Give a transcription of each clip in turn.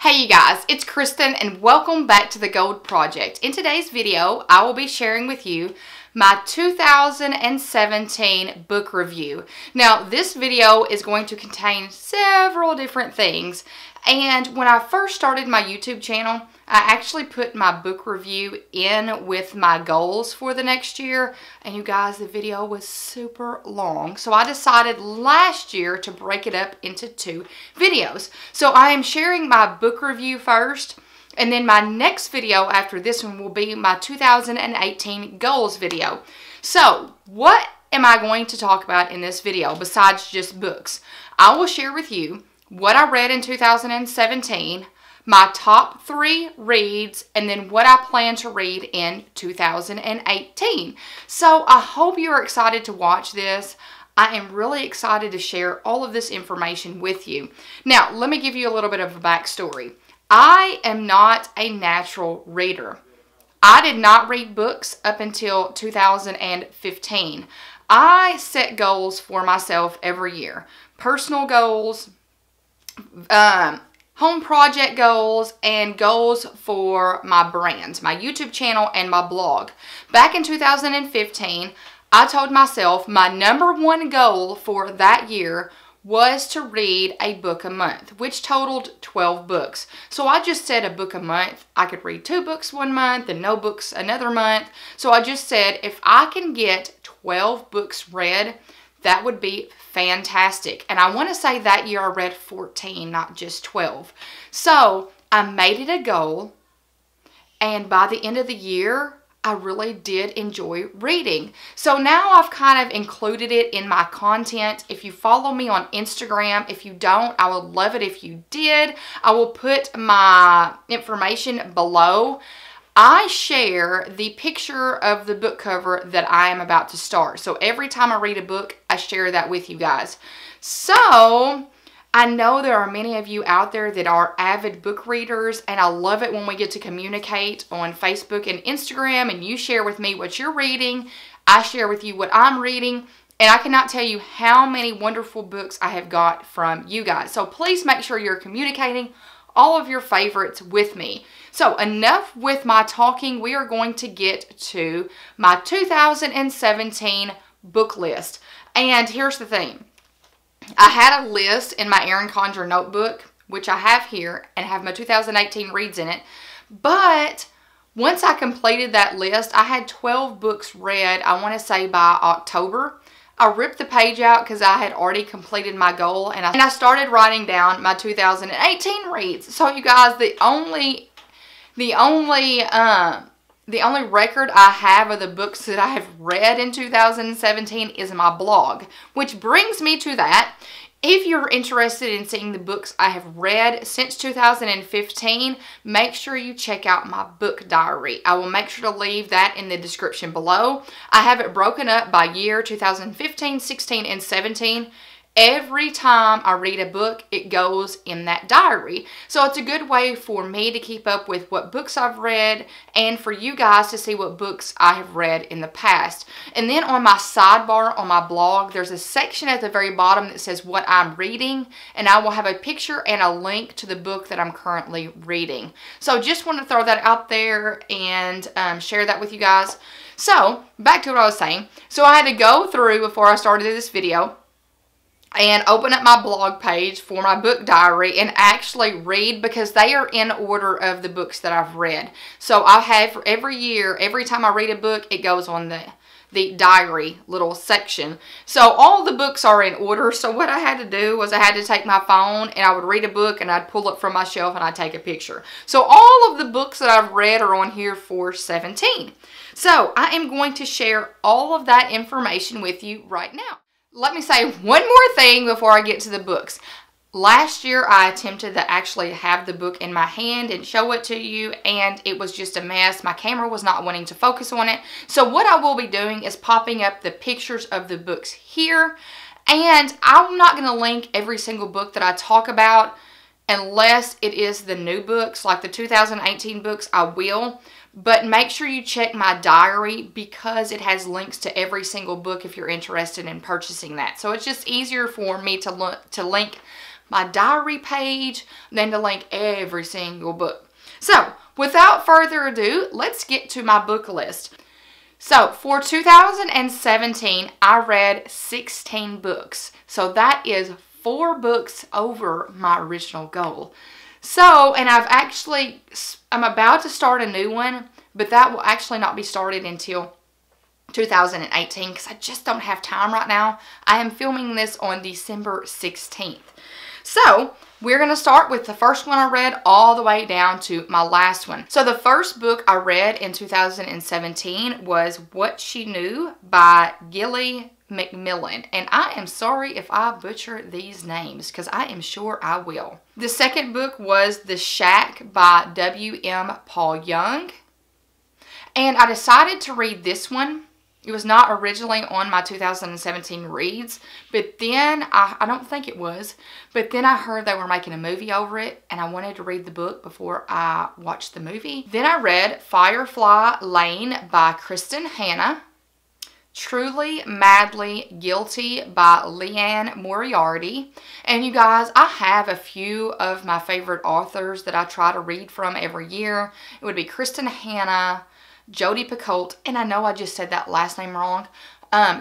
Hey you guys, it's Kristen and welcome back to The Gold Project. In today's video, I will be sharing with you my 2017 book review. Now, this video is going to contain several different things, and when I first started my YouTube channel, I actually put my book review in with my goals for the next year, and you guys, the video was super long, so I decided last year to break it up into 2 videos. So I am sharing my book review first, and then my next video after this one will be my 2018 goals video. So what am I going to talk about in this video besides just books? I will share with you what I read in 2017, my top 3 reads, and then what I plan to read in 2018. So I hope you are excited to watch this. I am really excited to share all of this information with you. Now, let me give you a little bit of a backstory. I am not a natural reader. I did not read books up until 2015. I set goals for myself every year. Personal goals, home project goals, and goals for my brand, my YouTube channel, and my blog. Back in 2015, I told myself my #1 goal for that year was to read a book a month, which totaled 12 books. So I just said a book a month. I could read 2 books one month and no books another month. So I just said if I can get 12 books read, that would be fantastic. And I want to say that year I read 14, not just 12. So I made it a goal, and by the end of the year, I really did enjoy reading. So now I've kind of included it in my content. If you follow me on Instagram, if you don't, I would love it if you did. I will put my information below. I share the picture of the book cover that I am about to start. So every time I read a book, I share that with you guys. So I know there are many of you out there that are avid book readers, and I love it when we get to communicate on Facebook and Instagram, and you share with me what you're reading. I share with you what I'm reading, and I cannot tell you how many wonderful books I have got from you guys. So please make sure you're communicating all of your favorites with me. So enough with my talking. We are going to get to my 2017 book list. And here's the thing. I had a list in my Erin Condren notebook, which I have here, and have my 2018 reads in it. But once I completed that list, I had 12 books read, I want to say by October. I ripped the page out because I had already completed my goal, and I started writing down my 2018 reads. So you guys, the only record I have of the books that I have read in 2017 is my blog, which brings me to that. If you're interested in seeing the books I have read since 2015, make sure you check out my book diary. I will make sure to leave that in the description below. I have it broken up by year, 2015, 16, and 17. Every time I read a book, it goes in that diary. So it's a good way for me to keep up with what books I've read, and for you guys to see what books I have read in the past. And then on my sidebar on my blog, there's a section at the very bottom that says what I'm reading, and I will have a picture and a link to the book that I'm currently reading. So just want to throw that out there and share that with you guys. So back to what I was saying. So I had to go through before I started this video and open up my blog page for my book diary and actually read, because they are in order of the books that I've read. So I have every year, every time I read a book, it goes on the diary little section. So all the books are in order. So what I had to do was I had to take my phone and I would read a book and I'd pull it from my shelf and I'd take a picture. So all of the books that I've read are on here for 17. So I am going to share all of that information with you right now. Let me say one more thing before I get to the books. Last year, I attempted to actually have the book in my hand and show it to you, and it was just a mess. My camera was not wanting to focus on it. So what I will be doing is popping up the pictures of the books here, and I'm not going to link every single book that I talk about unless it is the new books, like the 2018 books, I will. But make sure you check my diary because it has links to every single book if you're interested in purchasing that. So it's just easier for me to link my diary page than to link every single book. So, without further ado, let's get to my book list. So, for 2017, I read 16 books. So, that is 4 books over my original goal. So, and I'm about to start a new one, but that will actually not be started until 2018 because I just don't have time right now. I am filming this on December 16th. So, we're going to start with the first one I read all the way down to my last one. So, the first book I read in 2017 was What She Knew by Gilly Macmillan. And I am sorry if I butcher these names because I am sure I will. The second book was The Shack by W.M. Paul Young. And I decided to read this one. It was not originally on my 2017 reads, but then, I don't think it was, but then I heard they were making a movie over it, and I wanted to read the book before I watched the movie. Then I read Firefly Lane by Kristen Hanna, Truly Madly Guilty by Liane Moriarty. And you guys, I have a few of my favorite authors that I try to read from every year. It would be Kristen Hanna, Jodi Picoult, and I know I just said that last name wrong,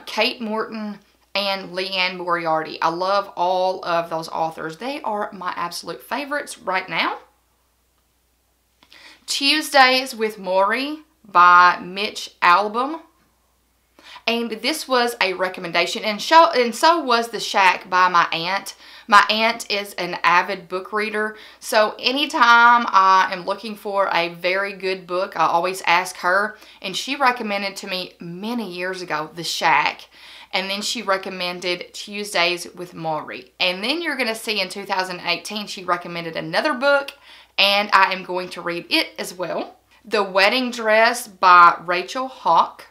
Kate Morton, and Liane Moriarty. I love all of those authors. They are my absolute favorites right now. Tuesdays with Morrie by Mitch Albom. And this was a recommendation, and so was The Shack by my aunt. My aunt is an avid book reader, so anytime I am looking for a very good book, I always ask her, and she recommended to me many years ago The Shack, and then she recommended Tuesdays with Morrie. And then you're going to see in 2018 she recommended another book, and I am going to read it as well. The Wedding Dress by Rachel Hawke.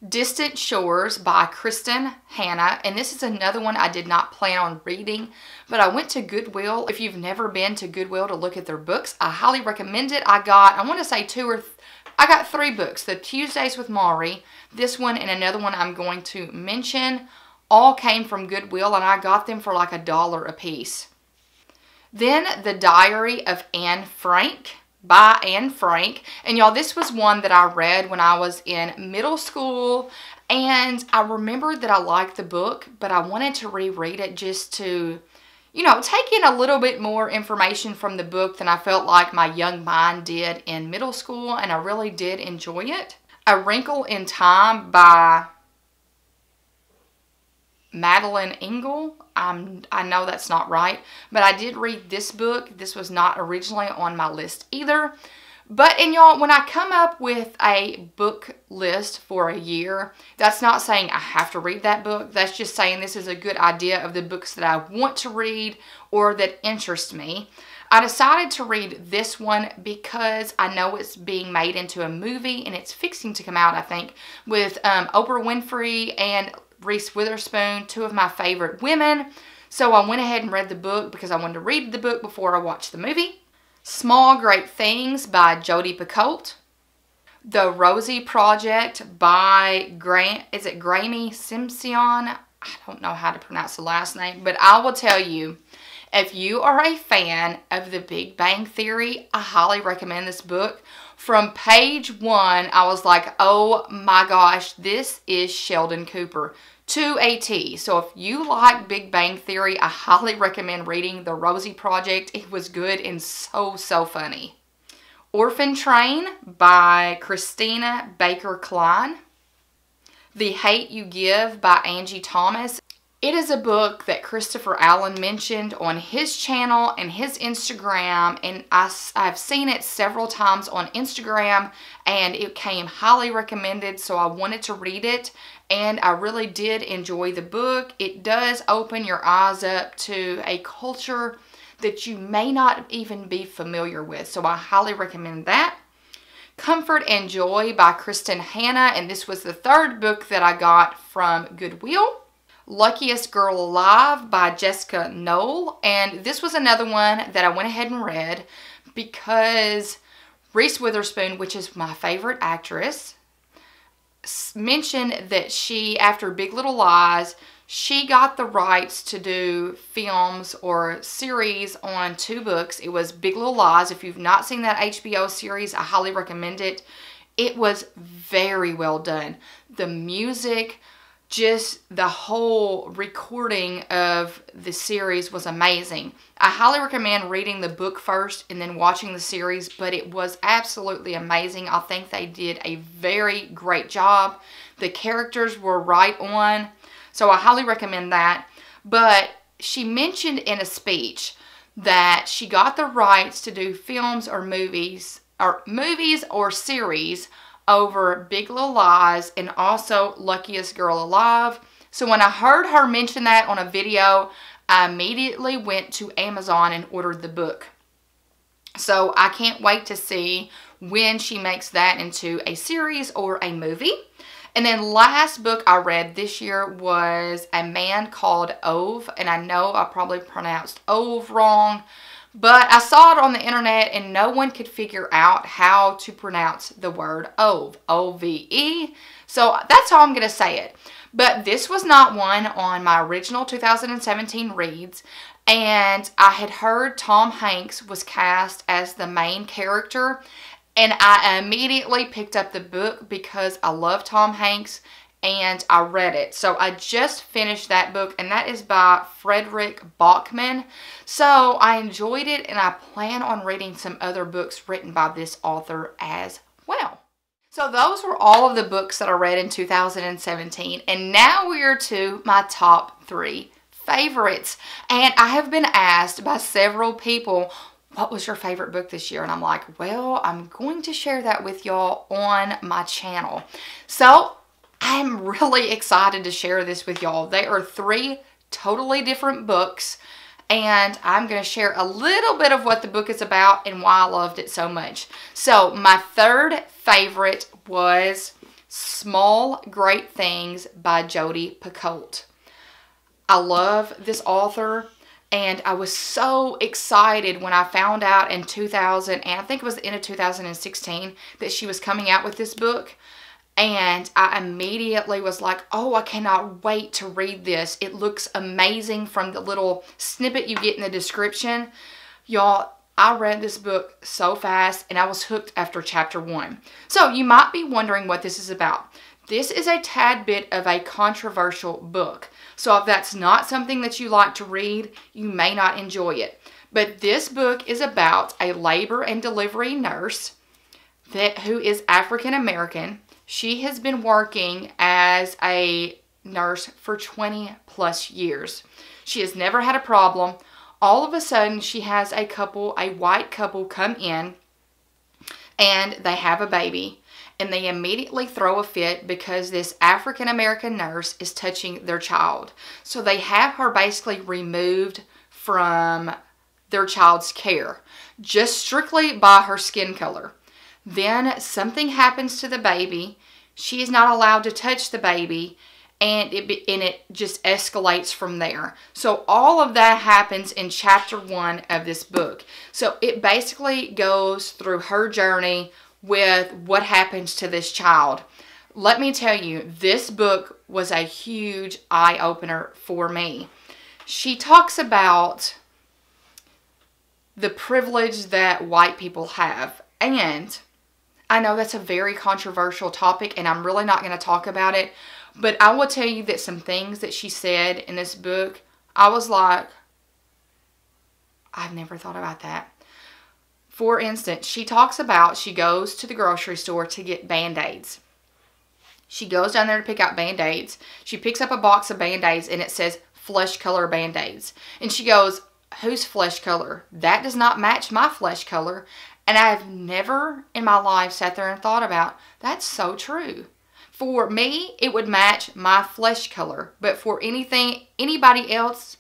Distant Shores by Kristen Hanna, and this is another one I did not plan on reading, but I went to Goodwill. If you've never been to Goodwill to look at their books, I highly recommend it. I want to say I got 3 books. The Tuesdays with Morrie, this one, and another one I'm going to mention, all came from Goodwill, and I got them for like $1 a piece. Then The Diary of Anne Frank by Anne Frank. And y'all, this was one that I read when I was in middle school, and I remembered that I liked the book, but I wanted to reread it just to, you know, take in a little bit more information from the book than I felt like my young mind did in middle school, and I really did enjoy it. A Wrinkle in Time by Madeleine L'Engle. I know that's not right, but I did read this book. This was not originally on my list either. But, and y'all, when I come up with a book list for a year, that's not saying I have to read that book. That's just saying this is a good idea of the books that I want to read or that interest me. I decided to read this one because I know it's being made into a movie, and it's fixing to come out, I think, with Oprah Winfrey and Reese Witherspoon, 2 of my favorite women. So I went ahead and read the book because I wanted to read the book before I watched the movie. Small Great Things by Jodi Picoult. The Rosie Project by Graeme Simsion? I don't know how to pronounce the last name, but I will tell you, if you are a fan of The Big Bang Theory, I highly recommend this book. From page 1, I was like, oh my gosh, this is Sheldon Cooper to a T. So if you like Big Bang Theory, I highly recommend reading The Rosie Project. It was good and so funny. Orphan Train by Christina Baker Klein. The Hate U Give by Angie Thomas. It is a book that Christopher Allen mentioned on his channel and his Instagram, and I've seen it several times on Instagram, and it came highly recommended, so I wanted to read it, and I really did enjoy the book. It does open your eyes up to a culture that you may not even be familiar with, so I highly recommend that. Comfort and Joy by Kristen Hanna, and this was the 3rd book that I got from Goodwill. Luckiest Girl Alive by Jessica Knoll, and this was another one that I went ahead and read because Reese Witherspoon, which is my favorite actress, mentioned that she, after Big Little Lies, She got the rights to do films or series on 2 books. It was Big Little Lies. If you've not seen that HBO series, I highly recommend it. It was very well done. The music, just the whole recording of the series was amazing. I highly recommend reading the book first and then watching the series, but it was absolutely amazing. I think they did a very great job. The characters were right on, so I highly recommend that. But she mentioned in a speech that she got the rights to do films or movies or series over Big Little Lies and also Luckiest Girl Alive. So when I heard her mention that on a video, I immediately went to Amazon and ordered the book. So I can't wait to see when she makes that into a series or a movie. And then last book I read this year was A Man Called Ove. And I know I probably pronounced Ove wrong, but I saw it on the internet and no one could figure out how to pronounce the word Ove. O-V-E. So that's how I'm going to say it. But this was not one on my original 2017 reads. And I had heard Tom Hanks was cast as the main character. And I immediately picked up the book because I love Tom Hanks and I read it. So I just finished that book, and that is by Frederick Bachman. So I enjoyed it, and I plan on reading some other books written by this author as well. So those were all of the books that I read in 2017, and now we are to my top 3 favorites. And I have been asked by several people, what was your favorite book this year? And I'm like, well, I'm going to share that with y'all on my channel. So I'm really excited to share this with y'all. They are 3 totally different books, and I'm going to share a little bit of what the book is about and why I loved it so much. So my third favorite was Small Great Things by Jodi Picoult. I love this author. And I was so excited when I found out in 2000, and I think it was the end of 2016, that she was coming out with this book. And I immediately was like, oh, I cannot wait to read this. It looks amazing from the little snippet you get in the description. Y'all, I read this book so fast, and I was hooked after chapter 1. So you might be wondering what this is about. This is a tad bit of a controversial book. So if that's not something that you like to read, you may not enjoy it. But this book is about a labor and delivery nurse who is African American. She has been working as a nurse for 20 plus years. She has never had a problem. All of a sudden, she has a white couple come in, and they have a baby. And they immediately throw a fit because this African American nurse is touching their child. So they have her basically removed from their child's care, just strictly by her skin color. Then something happens to the baby. She is not allowed to touch the baby, and it just escalates from there. So all of that happens in chapter 1 of this book. So it basically goes through her journey with what happens to this child. Let me tell you, this book was a huge eye-opener for me. She talks about the privilege that white people have. And I know that's a very controversial topic, and I'm really not going to talk about it. But I will tell you that some things that she said in this book, I was like, I've never thought about that. For instance, she talks about she goes to the grocery store to get Band-Aids. She goes down there to pick out Band-Aids. She picks up a box of Band-Aids and it says flesh color Band-Aids. And she goes, whose flesh color? That does not match my flesh color. And I've never in my life sat there and thought about, that's so true. For me, it would match my flesh color. But for anybody else,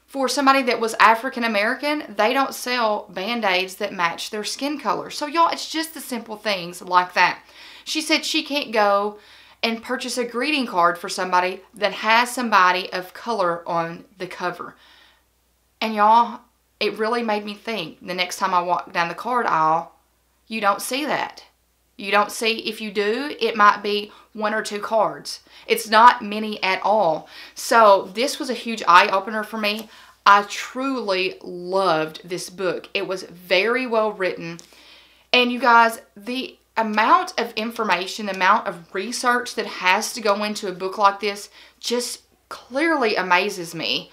for somebody that was African American, they don't sell Band-Aids that match their skin color. So y'all, it's just the simple things like that. She said she can't go and purchase a greeting card for somebody that has somebody of color on the cover. And y'all, it really made me think the next time I walk down the card aisle, you don't see that. You don't see, if you do, it might be 1 or 2 cards. It's not many at all. So this was a huge eye-opener for me. I truly loved this book. It was very well written. And you guys, the amount of information, the amount of research that has to go into a book like this just clearly amazes me.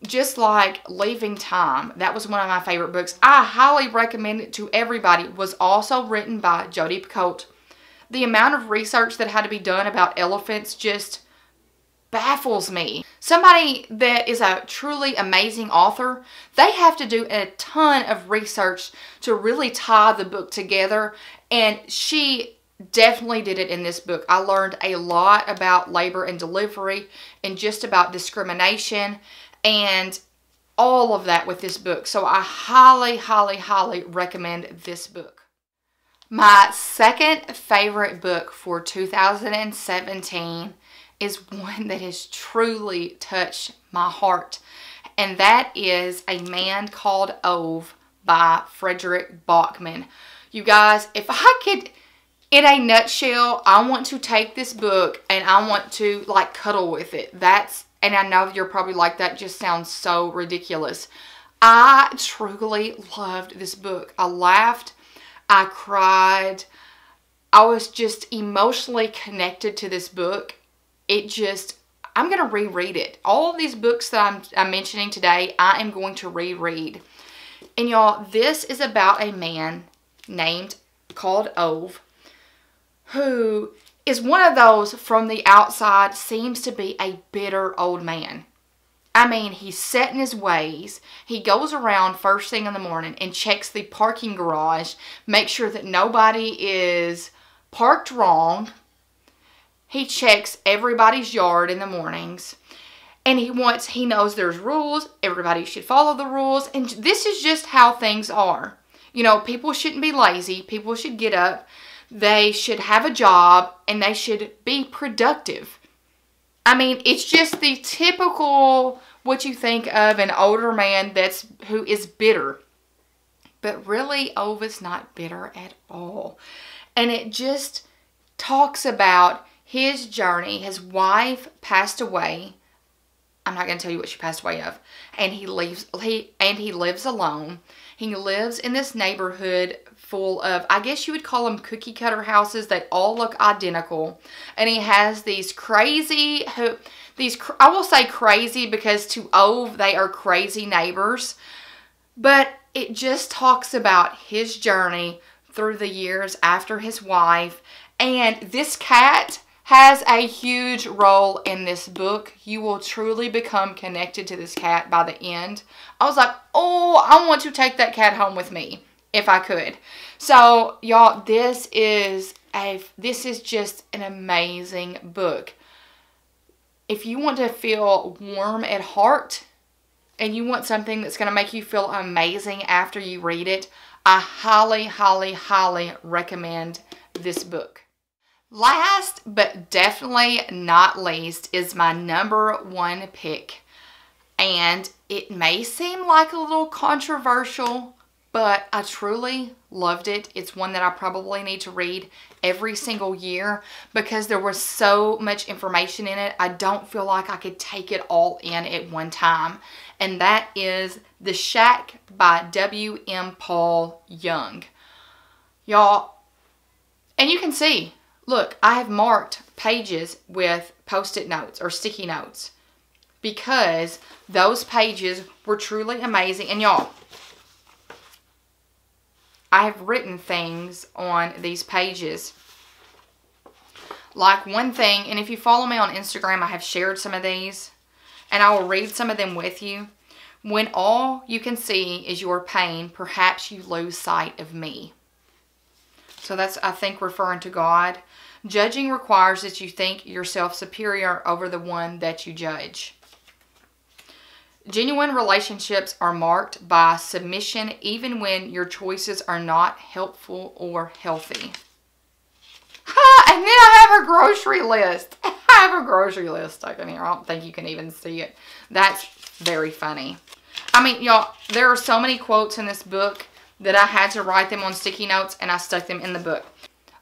Just like Leaving Time, that was one of my favorite books. I highly recommend it to everybody. It was also written by Jodi Picoult. The amount of research that had to be done about elephants just baffles me. Somebody that is a truly amazing author, they have to do a ton of research to really tie the book together, and she definitely did it in this book. I learned a lot about labor and delivery and just about discrimination and all of that with this book. So I highly, highly, highly recommend this book. My second favorite book for 2017 is one that has truly touched my heart. And that is A Man Called Ove by Fredrik Backman. You guys, if I could, in a nutshell, I want to take this book and I want to like cuddle with it. And I know you're probably like, that just sounds so ridiculous. I truly loved this book. I laughed. I cried. I was just emotionally connected to this book. I'm going to reread it. All of these books that I'm mentioning today, I am going to reread. And y'all, this is about a man called Ove, who is one of those from the outside seems to be a bitter old man. I mean, he's set in his ways. He goes around first thing in the morning and checks the parking garage, makes sure that nobody is parked wrong. He checks everybody's yard in the mornings. And he knows there's rules. Everybody should follow the rules. And this is just how things are. You know, people shouldn't be lazy. People should get up. They should have a job. And they should be productive. I mean, it's just the typical, what you think of an older man who is bitter. But really, Ove is not bitter at all. And it just talks about his journey. His wife passed away. I'm not going to tell you what she passed away of. And he lives alone. He lives in this neighborhood full of, I guess you would call them cookie cutter houses. They all look identical. And he has these crazy, I will say crazy because to Ove, they are crazy neighbors. But it just talks about his journey through the years after his wife. And this cat has a huge role in this book. You will truly become connected to this cat by the end. I was like, oh, I want to take that cat home with me if I could. So, y'all, this is just an amazing book. If you want to feel warm at heart and you want something that's going to make you feel amazing after you read it, I highly, highly, highly recommend this book. Last, but definitely not least, is my number 1 pick. And it may seem like a little controversial, but I truly loved it. It's one that I probably need to read every single year because there was so much information in it. I don't feel like I could take it all in at one time. And that is The Shack by W.M. Paul Young. Y'all, and you can see, look, I have marked pages with Post-it notes or sticky notes because those pages were truly amazing. And y'all, I have written things on these pages. Like one thing, and if you follow me on Instagram, I have shared some of these, and I will read some of them with you. When all you can see is your pain, perhaps you lose sight of me. So that's, I think, referring to God. Judging requires that you think yourself superior over the one that you judge. Genuine relationships are marked by submission even when your choices are not helpful or healthy. And then I have a grocery list. I have a grocery list stuck in here. I don't think you can even see it. That's very funny. I mean, y'all, there are so many quotes in this book that I had to write them on sticky notes and I stuck them in the book.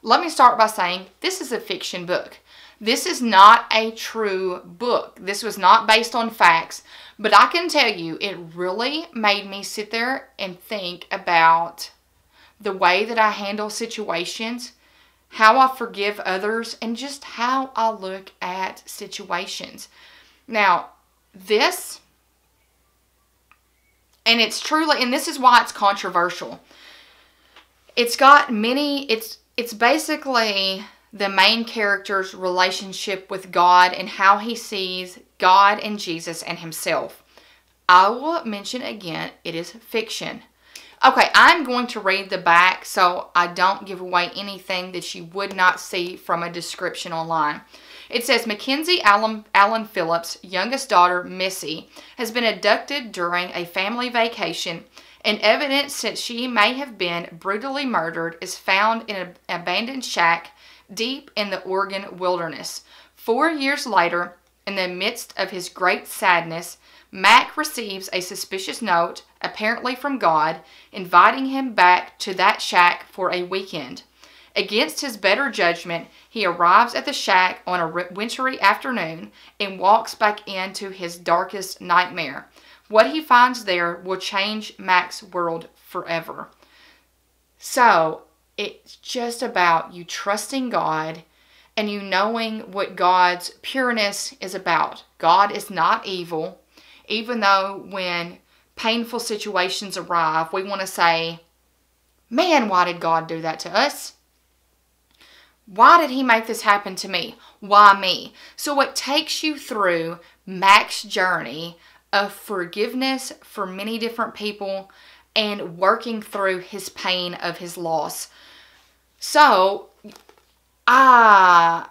let me start by saying this is a fiction book. This is not a true book. This was not based on facts, but I can tell you it really made me sit there and think about the way that I handle situations, how I forgive others, and just how I look at situations. Now, this, and it's truly, and this is why it's controversial. It's got many, it's basically the main character's relationship with God and how he sees God and Jesus and himself. I will mention again, it is fiction. Okay, I'm going to read the back so I don't give away anything that you would not see from a description online. It says, Mackenzie Allen Phillips' youngest daughter, Missy, has been abducted during a family vacation, and evidence that she may have been brutally murdered is found in an abandoned shack deep in the Oregon wilderness. 4 years later, in the midst of his great sadness, Mac receives a suspicious note, apparently from God, inviting him back to that shack for a weekend. Against his better judgment, he arrives at the shack on a wintry afternoon and walks back into his darkest nightmare. What he finds there will change Mac's world forever. So, it's just about you trusting God and you knowing what God's pureness is about. God is not evil, even though when painful situations arrive, we want to say, man, why did God do that to us? Why did he make this happen to me? Why me? So it takes you through Mac's journey of forgiveness for many different people and working through his pain of his loss. So, I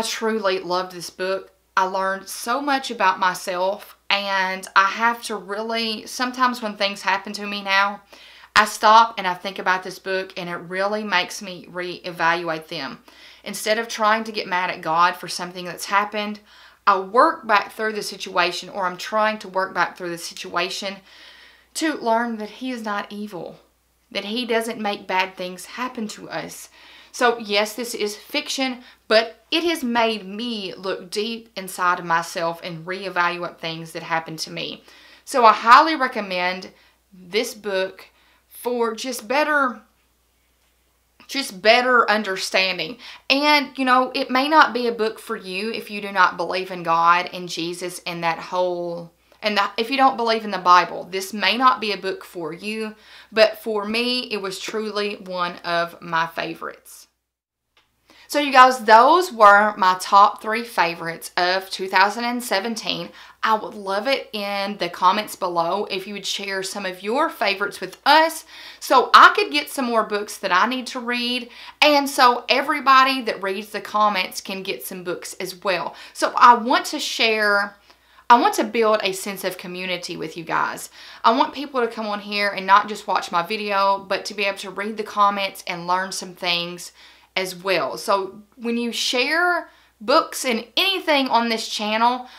truly loved this book. I learned so much about myself, and I have to really, sometimes when things happen to me now, I stop and I think about this book, and it really makes me reevaluate them. Instead of trying to get mad at God for something that's happened, I work back through the situation, or I'm trying to work back through the situation to learn that he is not evil, that he doesn't make bad things happen to us. So yes, this is fiction, but it has made me look deep inside of myself and reevaluate things that happened to me. So I highly recommend this book for just better understanding. And, you know, it may not be a book for you if you do not believe in God and Jesus and that whole... And if you don't believe in the Bible, this may not be a book for you, but for me, it was truly one of my favorites. So you guys, those were my top 3 favorites of 2017. I would love it in the comments below if you would share some of your favorites with us so I could get some more books that I need to read, and so everybody that reads the comments can get some books as well. So I want to build a sense of community with you guys. I want people to come on here and not just watch my video, but to be able to read the comments and learn some things as well. So when you share books and anything on this channel,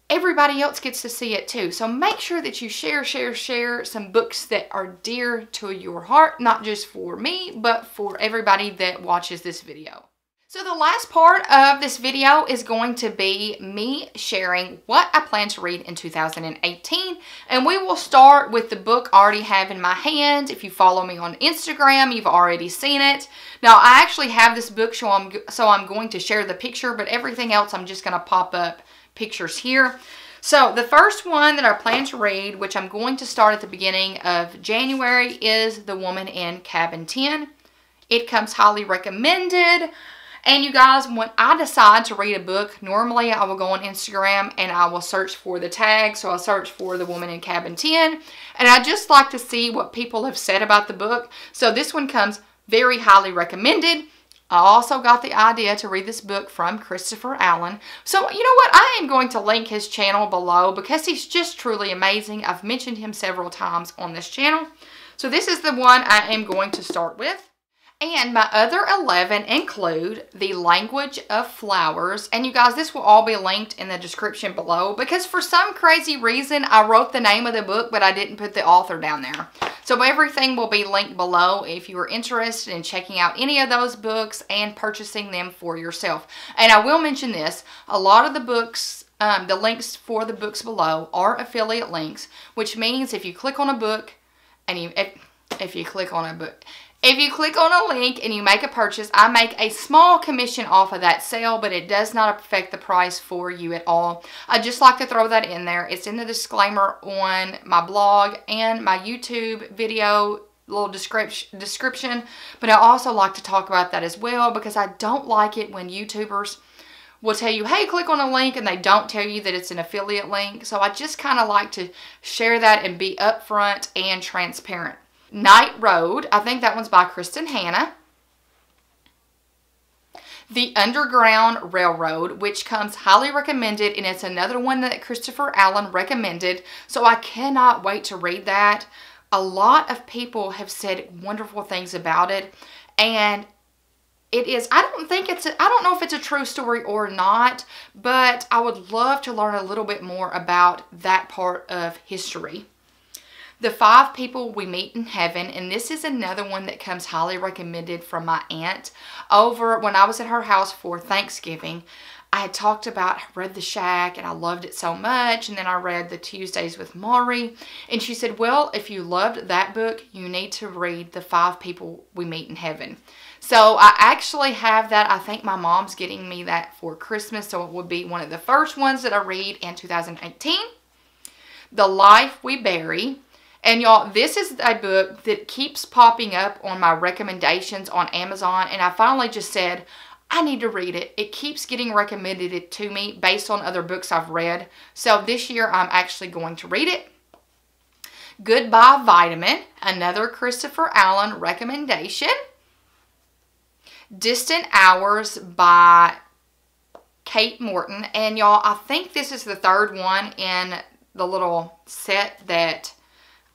everybody else gets to see it too. So make sure that you share some books that are dear to your heart, not just for me, but for everybody that watches this video. So the last part of this video is going to be me sharing what I plan to read in 2018. And we will start with the book I already have in my hand. If you follow me on Instagram, you've already seen it. Now, I actually have this book, so I'm going to share the picture, but everything else I'm just going to pop up pictures here. So the first one that I plan to read, which I'm going to start at the beginning of January, is The Woman in Cabin 10. It comes highly recommended. And you guys, when I decide to read a book, normally I will go on Instagram and I will search for the tag. So I'll search for The Woman in Cabin 10. And I just like to see what people have said about the book. So this one comes very highly recommended. I also got the idea to read this book from Christopher Allen. So you know what? I am going to link his channel below because he's just truly amazing. I've mentioned him several times on this channel. So this is the one I am going to start with. And my other 11 include The Language of Flowers. And you guys, this will all be linked in the description below because for some crazy reason, I wrote the name of the book, but I didn't put the author down there. So everything will be linked below if you are interested in checking out any of those books and purchasing them for yourself. And I will mention this, a lot of the books, the links for the books below are affiliate links, which means if you click on a book and if you click on a link and you make a purchase, I make a small commission off of that sale, but it does not affect the price for you at all. I just like to throw that in there. It's in the disclaimer on my blog and my YouTube video little description, but I also like to talk about that as well because I don't like it when YouTubers will tell you, hey, click on a link, and they don't tell you that it's an affiliate link. So I just kind of like to share that and be upfront and transparent. Night Road, I think that one's by Kristen Hanna. The Underground Railroad, which comes highly recommended, and it's another one that Christopher Allen recommended, so I cannot wait to read that. A lot of people have said wonderful things about it, and it is, I don't know if it's a true story or not, but I would love to learn a little bit more about that part of history. The Five People We Meet in Heaven, and this is another one that comes highly recommended from my aunt. Over when I was at her house for Thanksgiving, I had talked about, I read The Shack and I loved it so much, and then I read The Tuesdays with Maury, and she said, well, if you loved that book, you need to read The Five People We Meet in Heaven. So I actually have that. I think my mom's getting me that for Christmas, so it would be one of the first ones that I read in 2018. The Life We Bury. And y'all, this is a book that keeps popping up on my recommendations on Amazon, and I finally just said, I need to read it. It keeps getting recommended to me based on other books I've read. So this year, I'm actually going to read it. Goodbye Vitamin, another Christopher Allen recommendation. Distant Hours by Kate Morton. And y'all, I think this is the third one in the little set that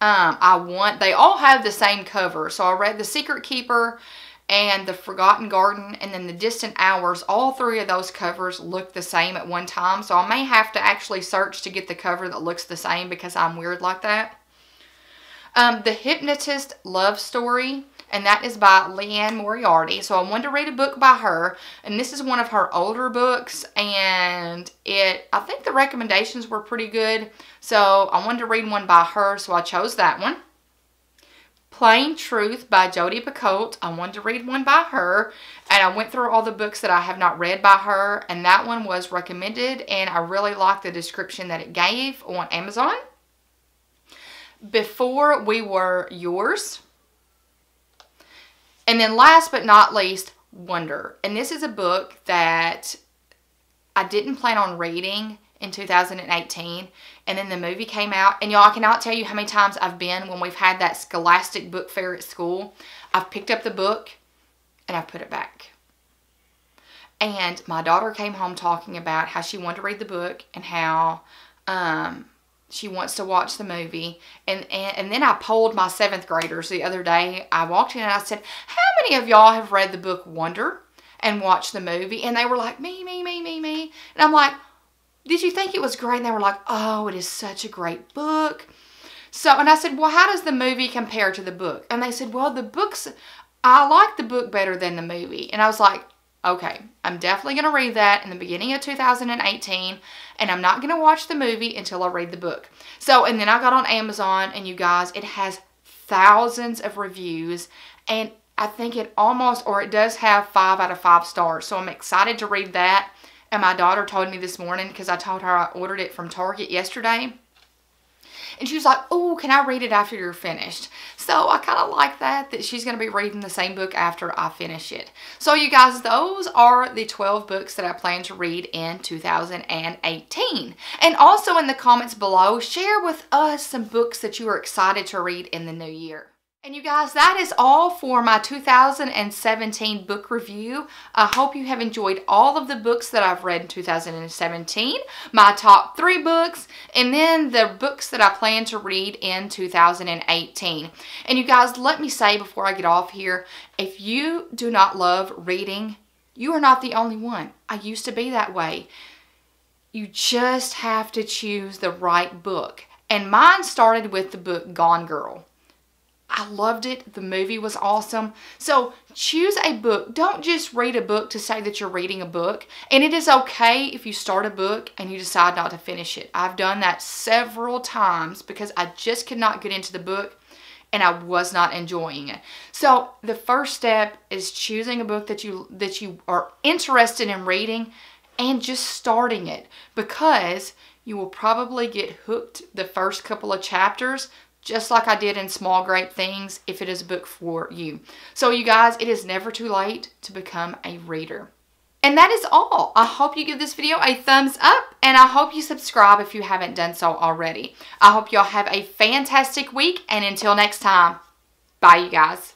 I want. They all have the same cover. So I read The Secret Keeper and The Forgotten Garden and then The Distant Hours. All three of those covers look the same at one time. So I may have to actually search to get the cover that looks the same because I'm weird like that. The Hypnotist Love Story, and that is by Liane Moriarty. So I wanted to read a book by her, and this is one of her older books, and I think the recommendations were pretty good, so I wanted to read one by her, so I chose that one. Plain Truth by Jodi Picoult. I wanted to read one by her, and I went through all the books that I have not read by her, and that one was recommended, and I really liked the description that it gave on Amazon. Before We Were Yours. And then last but not least, Wonder. And this is a book that I didn't plan on reading in 2018. And then the movie came out. And y'all, I cannot tell you how many times I've been when we've had that Scholastic book fair at school. I've picked up the book and I've put it back. And my daughter came home talking about how she wanted to read the book and how she wants to watch the movie. And then I polled my 7th graders the other day. I walked in and I said, how many of y'all have read the book Wonder and watched the movie? And they were like, me. And I'm like, did you think it was great? And they were like, oh, it is such a great book. So, and I said, well, how does the movie compare to the book? And they said, well, I like the book better than the movie. And I was like, okay, I'm definitely going to read that in the beginning of 2018, and I'm not going to watch the movie until I read the book. So, and then I got on Amazon, and you guys, it has thousands of reviews, and I think it does have 5 out of 5 stars. So I'm excited to read that. And my daughter told me this morning, because I told her I ordered it from Target yesterday, and she was like, oh, can I read it after you're finished? So I kind of like that she's going to be reading the same book after I finish it. So you guys, those are the 12 books that I plan to read in 2018. And also in the comments below, share with us some books that you are excited to read in the new year. And you guys, that is all for my 2017 book review. I hope you have enjoyed all of the books that I've read in 2017, my top 3 books, and then the books that I plan to read in 2018. And you guys, let me say before I get off here, if you do not love reading, you are not the only one. I used to be that way. You just have to choose the right book. And mine started with the book Gone Girl. I loved it. The movie was awesome. So choose a book. Don't just read a book to say that you're reading a book. And it is okay if you start a book and you decide not to finish it. I've done that several times because I just could not get into the book and I was not enjoying it. So the first step is choosing a book that you are interested in reading and just starting it, because you will probably get hooked the first couple of chapters, just like I did in Small Great Things, if it is a book for you. So you guys, it is never too late to become a reader. And that is all. I hope you give this video a thumbs up, and I hope you subscribe if you haven't done so already. I hope y'all have a fantastic week, and until next time, bye you guys.